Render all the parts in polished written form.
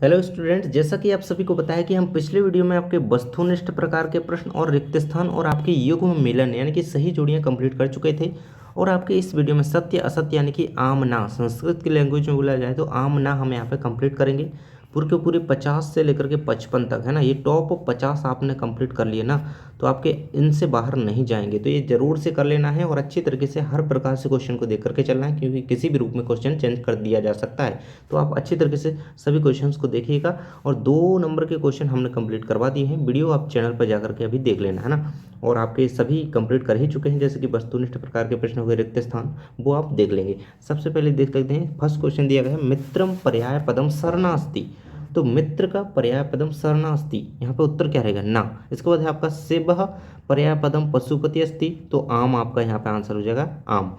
Hello student, जैसा कि आप सभी को पता है कि हम पिछले वीडियो में आपके वस्तुनिष्ठ प्रकार के प्रश्न और रिक्त स्थान और आपके युग्म मिलन यानी कि सही जोड़ियां कंप्लीट कर चुके थे। और आपके इस वीडियो में सत्य असत्य यानी कि आम ना, संस्कृत की लैंग्वेज में बोला जाए तो आम ना हम यहाँ पे कंप्लीट करेंगे। पूरे के पूरे 50 से लेकर के 55 तक है ना, ये टॉप 50 आपने कंप्लीट कर लिए ना, तो आपके इनसे बाहर नहीं जाएंगे। तो ये जरूर से कर लेना है और अच्छी तरीके से हर प्रकार से क्वेश्चन को देख करके चलना है, क्योंकि किसी भी रूप में क्वेश्चन चेंज कर दिया जा सकता है। तो आप अच्छी तरीके से सभी क्वेश्चंस को देखिएगा। और 2 नंबर के क्वेश्चन हमने कंप्लीट करवा दिए हैं, वीडियो आप चैनल पर जाकर के अभी देख लेना है ना। और आपके सभी कंप्लीट कर ही चुके हैं, जैसे कि वस्तुनिष्ठ प्रकार के प्रश्न हो गए, रिक्त स्थान, वो आप देख लेंगे। सबसे पहले देख लेते हैं, फर्स्ट क्वेश्चन दिया गया है मित्रम पर्याय पदम शरणास्ति। तो मित्र का पर्याय पदम शरणास्ति, यहाँ पे उत्तर क्या रहेगा? ना। इसके बाद है आपका सेबह पर्याय पदम पशुपति अस्ति, तो आम आपका यहाँ पे आंसर हो जाएगा आम।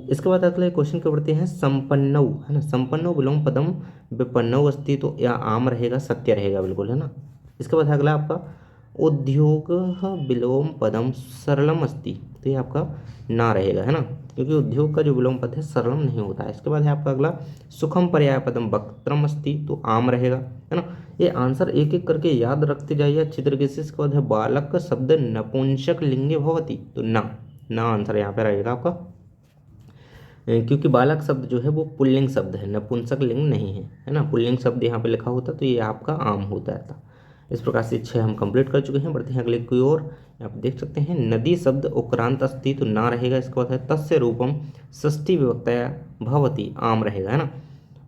इसके बाद अगले क्वेश्चन के बढ़ते हैं, संपन्नौ है ना, संपन्नौ विलोम पदम विपन्नौ अस्ति, तो या आम रहेगा, सत्य रहेगा बिल्कुल, है ना। इसके बाद अगला आपका उद्योग विलोम पदम सरलम अस्ति, तो ये आपका ना रहेगा, है ना, क्योंकि उद्योग का जो विलोम पद है सरलम नहीं होता है। इसके बाद है आपका अगला सुखम पर्याय पदम वक्त्रम अस्ति, तो आम रहेगा, है ना। ये आंसर एक एक करके याद रखते जाइए अच्छी तरीके से। इसके बाद है बालक शब्द नपुंसक लिंगे भवति, तो ना आंसर यहाँ पे रहेगा आपका, क्योंकि बालक शब्द जो है वो पुल्लिंग शब्द है, नपुंसक लिंग नहीं है ना। पुल्लिंग शब्द यहाँ पे लिखा होता तो ये आपका आम होता था। इस प्रकार से 6 हम कंप्लीट कर चुके हैं। बढ़ते हैं अगले की ओर। आप देख सकते हैं नदी शब्द उक्रांत अस्ति, तो ना रहेगा। इसके बाद है तस्य रूपम षष्ठी विभक्तया भवति, आम रहेगा, है ना।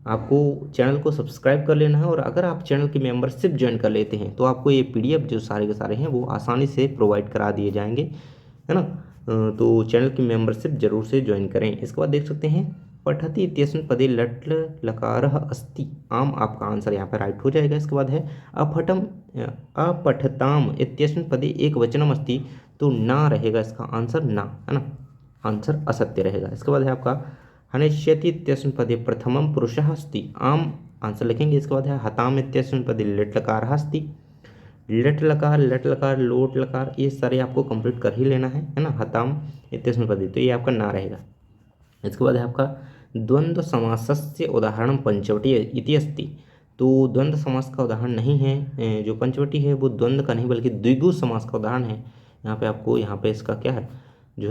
आपको चैनल को सब्सक्राइब कर लेना है, और अगर आप चैनल की मेंबरशिप ज्वाइन कर लेते हैं तो आपको ये PDF जो सारे के सारे हैं वो आसानी से प्रोवाइड करा दिए जाएंगे, है ना। तो चैनल की मेंबरशिप जरूर से ज्वाइन करें। इसके बाद देख सकते हैं पठति इत्यस्मिन् पदे लट् लकारः अस्ति, आम आपका आंसर यहाँ पर राइट हो जाएगा। इसके बाद है अपठताम इत्यस्मिन् पदे एक वचनम अस्ति, तो ना रहेगा इसका आंसर, ना, है ना, आंसर असत्य रहेगा। इसके बाद है आपका हनिष्यति इत्यस्मिन् पदे प्रथमम पुरुषः अस्ति, आम आंसर लिखेंगे। इसके बाद है हताम इत्यस्मिन् पदे लिट् लकारः अस्ति, लट लकार लोट लकार, ये सारे आपको कंप्लीट कर ही लेना है ना। हताम इत्यस्मिन् पदे, तो ये आपका ना रहेगा। इसके बाद है आपका द्वंद्व समासस्य उदाहरण पंचवटी इति अस्ति, तो द्वंद्व समास का उदाहरण नहीं है, जो पंचवटी है वो द्वंद्व का नहीं बल्कि द्विगु समास का उदाहरण है। यहाँ पे आपको यहाँ पे इसका क्या है जो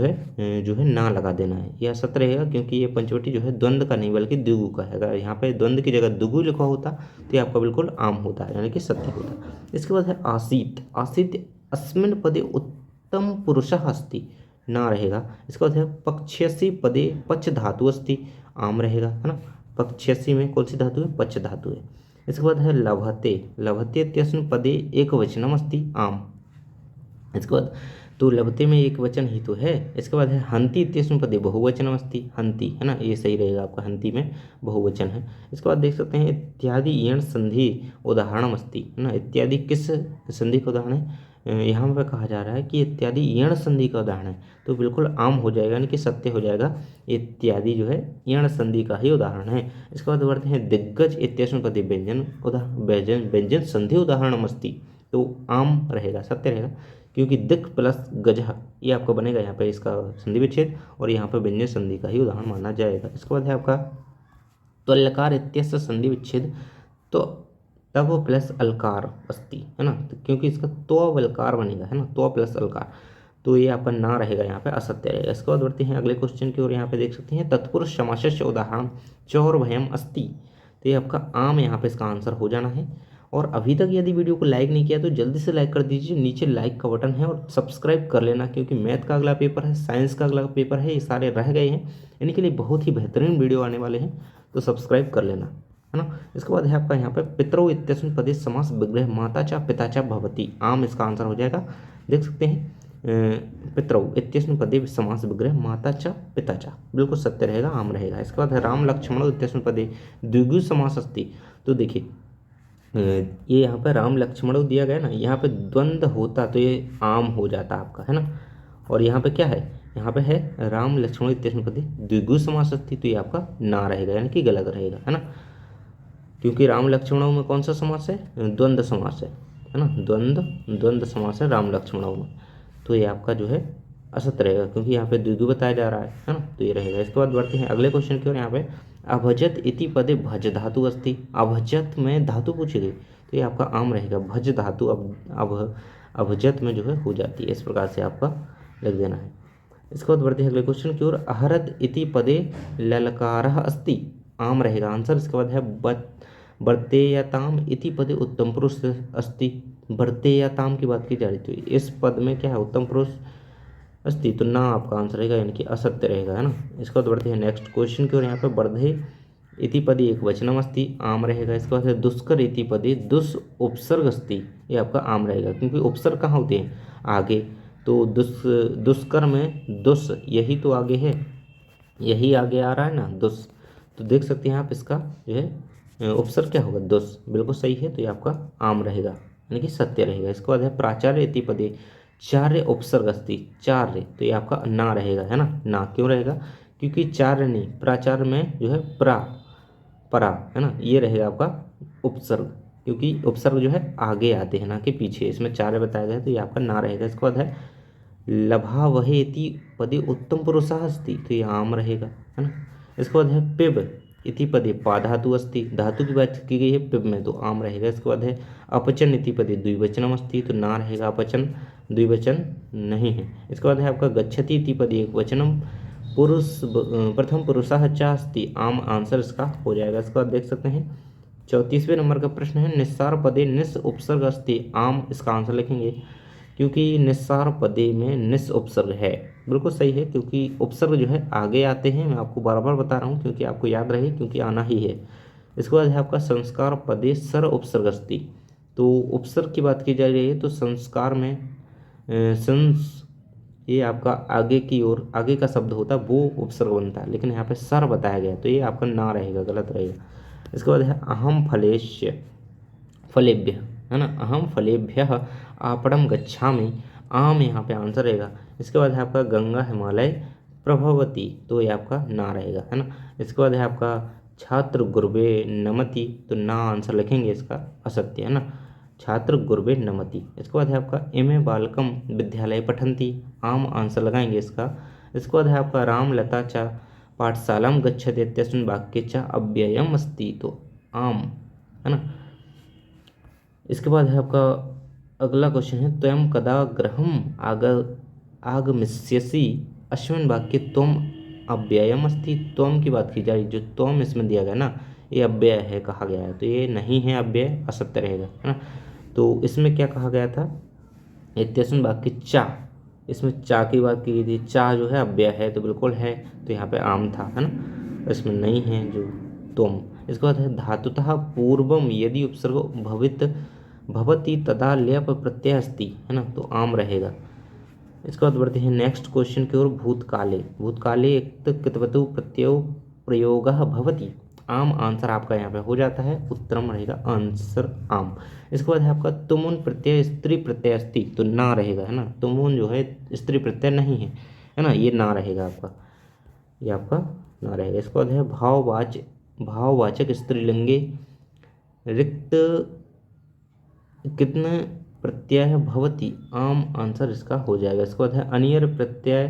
है ना लगा देना है, यह सत्य रहेगा, क्योंकि ये पंचवटी जो है द्वंद्व का नहीं बल्कि द्विगु का है। अगर यहाँ पे द्वंद्व की जगह द्विगु लिखा होता तो ये आपका बिल्कुल आम होता है, यानी कि सत्य होता। इसके बाद है आसीत अस्मिन् पदे उत्तम पुरुषः अस्ति, ना रहेगा। इसके बाद है पक्ष्यसि पदे पच धातु अस्ति, आम रहेगा, है ना। पक्ष्यसि में कौन सी धातु है? पच धातु है। इसके बाद है लभते इत्यस्मिन् पदे एक वचनम अस्ति, आम। इसके बाद तो लभते में एक वचन ही तो है। इसके बाद है हंति इत्यस्मिन् पदे बहुवचनम अस्ति, हंति, है ना, ये सही रहेगा आपका, हंति में बहुवचन है। इसके बाद देख सकते हैं इत्यादि यण संधि उदाहरणम अस्ति, है ना। इत्यादि किस संधि का उदाहरण है? यहाँ पर कहा जा रहा है कि इत्यादि यण संधि का उदाहरण है, तो बिल्कुल आम हो जाएगा, यानी कि सत्य हो जाएगा। इत्यादि जो है यण संधि का ही उदाहरण है। इसके बाद बढ़ते हैं दिग्गज इत्यस्मिन् पदे व्यंजन संधि उदाहरणम अस्ति, तो आम रहेगा, सत्य रहेगा, क्योंकि दिक् प्लस गजह ये आपका बनेगा यहाँ पे इसका संधि विच्छेद, और यहाँ पे व्यंजन संधि का ही उदाहरण माना जाएगा। इसके बाद है आपका त्वल्लकार इत्यस्य संधि विच्छेद, तो तव प्लस अलकार अस्ति, है ना, तो क्योंकि इसका त्वल्कार बनेगा, है ना, त्व प्लस अलकार, तो ये आपका ना रहेगा, यहाँ पे असत्य रहेगा। इसके बाद बढ़ते हैं अगले क्वेश्चन की ओर। यहाँ पे देख सकते हैं तत्पुरुष समासस्य उदाहरण चौर्भयम अस्ति, तो ये आपका आम यहाँ पे इसका आंसर हो जाना है। और अभी तक यदि वीडियो को लाइक नहीं किया तो जल्दी से लाइक कर दीजिए, नीचे लाइक का बटन है, और सब्सक्राइब कर लेना, क्योंकि मैथ का अगला पेपर है, साइंस का अगला पेपर है, ये सारे रह गए हैं, इनके लिए बहुत ही बेहतरीन वीडियो आने वाले हैं, तो सब्सक्राइब कर लेना, है ना। इसके बाद है आपका यहाँ पे पितरौ इत्यस्मिन् पदे समास विग्रह माता च पिता च भवति, आम इसका आंसर हो जाएगा। देख सकते हैं पितरौ इत्यस्मिन् पदे समास विग्रह माता च पिता च, बिल्कुल सत्य रहेगा, आम रहेगा। इसके बाद है राम लक्ष्मणौ इत्यस्मिन् पदे द्विगु समास अस्ति, तो देखिए ये यहाँ पे राम लक्ष्मणों दिया गया ना, यहाँ पे द्वंद्व होता तो ये आम हो जाता आपका, है ना। और यहाँ पे क्या है? यहाँ पे है राम लक्ष्मण इत्यस्मिन् पदे द्विगु समास अस्ति, तो ये आपका ना रहेगा, यानी कि गलत रहेगा, है ना, क्योंकि राम लक्ष्मणों में कौन सा समास है? द्वंद्व समास है ना, द्वंद्व समास है राम लक्ष्मणों में, तो ये आपका जो है असत्य रहेगा, क्योंकि यहाँ पे द्विगु बताया जा रहा है ना, तो ये रहेगा। इसके बाद बढ़ते हैं अगले क्वेश्चन की ओर। यहाँ पे अभजत इति पदे भज धातु अस्ति, अभजत में धातु पूछी गई तो ये आपका आम रहेगा, भज धातु अब अभजत में जो है हो जाती है, इस प्रकार से आपका लिख देना है। इसके बाद बढ़ते हैं अगले क्वेश्चन की ओर। अहरत इति पदे ललकारः अस्ति, आम रहेगा आंसर। इसके बाद है वर्तेयताम इति पदे उत्तम पुरुष अस्ति, वर्तेयताम की बात की जा रही थी, इस पद में क्या है उत्तम पुरुष अस्ति, तो ना आपका आंसर रहेगा, यानी कि असत्य रहेगा, है ना। इसके बाद बढ़ते हैं नेक्स्ट क्वेश्चन की ओर। यहाँ पे वर्धे इति पदे एक वचनम अस्ति, आम रहेगा। इसके बाद है दुष्कर इति पदे दुस उपसर्ग अस्ति, ये आपका आम रहेगा, क्योंकि उपसर्ग कहाँ होते हैं आगे, तो दुष्कर में दुस यही तो आगे है, यही आगे आ रहा है ना दुस, तो देख सकते हैं आप इसका जो है उपसर्ग क्या होगा दुस, बिल्कुल सही है, तो ये आपका आम रहेगा, यानी कि सत्य रहेगा। इसके बाद है प्राचार्य इति पदे चार्य उपसर्ग अस्ति, चार्य, तो ये आपका ना रहेगा, है ना। ना क्यों रहेगा, क्योंकि चार्य नहीं, प्राचार्य में जो है परा, है ना, ये रहेगा आपका उपसर्ग, क्योंकि उपसर्ग जो है आगे आते हैं ना कि पीछे, इसमें चार्य बताया गया है, तो ये आपका ना रहेगा। इसके बाद है लभावहेति पदे उत्तम पुरुषः अस्ति, तो ये आम रहेगा, है ना। इसके बाद है पिब इति पदे पा धातु अस्ति, धातु की बात की गई है पिब में, तो आम रहेगा। इसके बाद है अपचन इति पदे द्विवचनम अस्ति, तो ना रहेगा, अपचन द्विवचन नहीं है। इसके बाद है आपका गच्छति इति पदे एक वचनम पुरुष प्रथम पुरुषः च अस्ति, आम आंसर इसका हो जाएगा। इसके बाद देख सकते हैं 34वें नंबर का प्रश्न है निस्सार पदे निस उपसर्ग अस्ति, आम इसका आंसर लिखेंगे, क्योंकि निस्सार पदे में निस उपसर्ग है, बिल्कुल सही है, क्योंकि उपसर्ग जो है आगे आते हैं, मैं आपको बार बार बता रहा हूँ क्योंकि आपको याद रहे, क्योंकि आना ही है। इसके बाद है आपका संस्कार पदे सर उपसर्ग अस्ति, तो उपसर्ग की बात की जा रही है, तो संस्कार में ये आपका आगे की ओर आगे का शब्द होता है वो उपसर्ग बनता है, लेकिन यहाँ पे सर बताया गया, तो ये आपका ना रहेगा, गलत रहेगा। इसके बाद है अहम फलेभ्य, है ना, अहम फलेभ्यः आपणम गच्छामि, आम यहाँ पे आंसर रहेगा। इसके बाद है आपका गंगा हिमालय प्रभवती, तो ये आपका ना रहेगा, है ना। इसके बाद है आपका छात्र गुरुवे नमति, तो ना आंसर लिखेंगे, इसका असत्य, है ना, छात्र गुरुवे नमति। इसके बाद है आपका इमे बालकम विद्यालय पठन्ति, आम आंसर लगाएंगे इसका। इसके बाद है आपका राम लता च पाठशालां गच्छति इत्यस्मिन् वाक्ये च अव्ययम् अस्ति, तो आम, है ना। इसके बाद है आपका अगला क्वेश्चन है त्वं कदा गृहम् आगमिष्यसि, अस्मिन् वाक्ये त्वं अव्ययम् अस्ति, त्वं की बात की जा रही, जो त्वं इसमें दिया गया ना ये अव्यय है कहा गया है, तो ये नहीं है अव्यय, असत्य रहेगा, है ना। तो इसमें क्या कहा गया था, इत्यस्मिन् वाक्ये चा, इसमें चा की बात की गई थी, चा जो है अव्यय है, तो बिल्कुल है, तो यहाँ पे आम था, है ना, इसमें नहीं है जो तुम। इसके बाद है धातुतः पूर्वम यदि उपसर्ग भवति तदा ल्यप प्रत्यय अस्ति, है ना, तो आम रहेगा। इसके बाद बढ़ते हैं नेक्स्ट क्वेश्चन की ओर। भूतकाले कृतवतु प्रत्ययो प्रयोगः भवति, आम आंसर आपका यहाँ पे हो जाता है, उत्तरम रहेगा आंसर आम। इसके बाद है आपका तुमुन प्रत्यय स्त्री प्रत्यय अस्ति, तो ना रहेगा, है ना, तुमुन जो है स्त्री प्रत्यय नहीं है ना, ये ना रहेगा आपका, ये आपका ना रहेगा। इसके बाद है भाववाचक स्त्रीलिंगे रिक्त कितने प्रत्यय भवति, आम आंसर इसका हो जाएगा। इसके बाद है अनियर प्रत्यय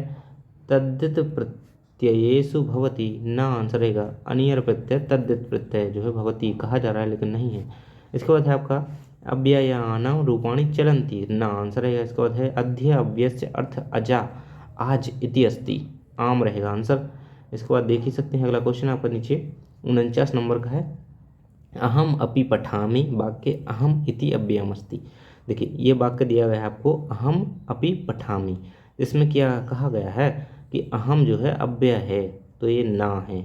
तद्धित प्रत्ययेषु भवति, ना आंसर रहेगा, अनियर प्रत्यय तद्धित प्रत्यय जो है भवति कहा जा रहा है लेकिन नहीं है। इसके बाद है आपका अव्ययानां रूपाणि चलन्ति, ना आंसर रहेगा। इसके बाद है अध्य अव्यस्य अर्थ अजा आज इति अस्ति, आम रहेगा आंसर। इसके बाद देख ही सकते हैं अगला क्वेश्चन आपका नीचे 49 नंबर का है अहम अपि पठामि वाक्य अहम इति अव्ययम् अस्ति। देखिए ये वाक्य दिया गया है आपको अहम अपि पठामि, इसमें क्या कहा गया है कि अहम जो है अव्यय है, तो ये ना है,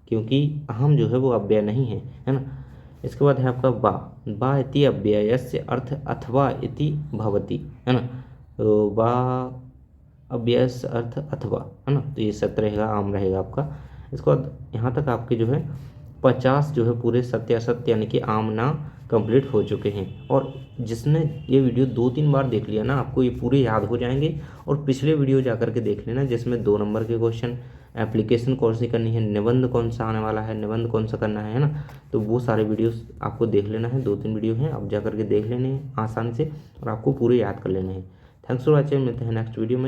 क्योंकि अहम जो है वो अव्यय नहीं है ना। इसके बाद है आपका बा इति अव्ययस्य अर्थ अथवा इति भवति, है ना, तो बा अव्ययस्य अर्थ अथवा, है ना, तो ये सत्य रहेगा, आम रहेगा आपका। इसके बाद यहाँ तक आपके जो है 50 जो है पूरे सत्य असत्य यानी कि आम ना कंप्लीट हो चुके हैं। और जिसने ये वीडियो 2-3 बार देख लिया ना आपको ये पूरे याद हो जाएंगे। और पिछले वीडियो जा कर के देख लेना जिसमें 2 नंबर के क्वेश्चन, एप्लीकेशन कौन सी करनी है, निबंध कौन सा आने वाला है, निबंध कौन सा करना है ना, तो वो सारे वीडियोस आपको देख लेना है। 2-3 वीडियो हैं, आप जा कर के देख लेने हैं आसानी से और आपको पूरे याद कर लेने हैं। थैंक्स फॉर वॉचिंग, मिलते हैं नेक्स्ट वीडियो में।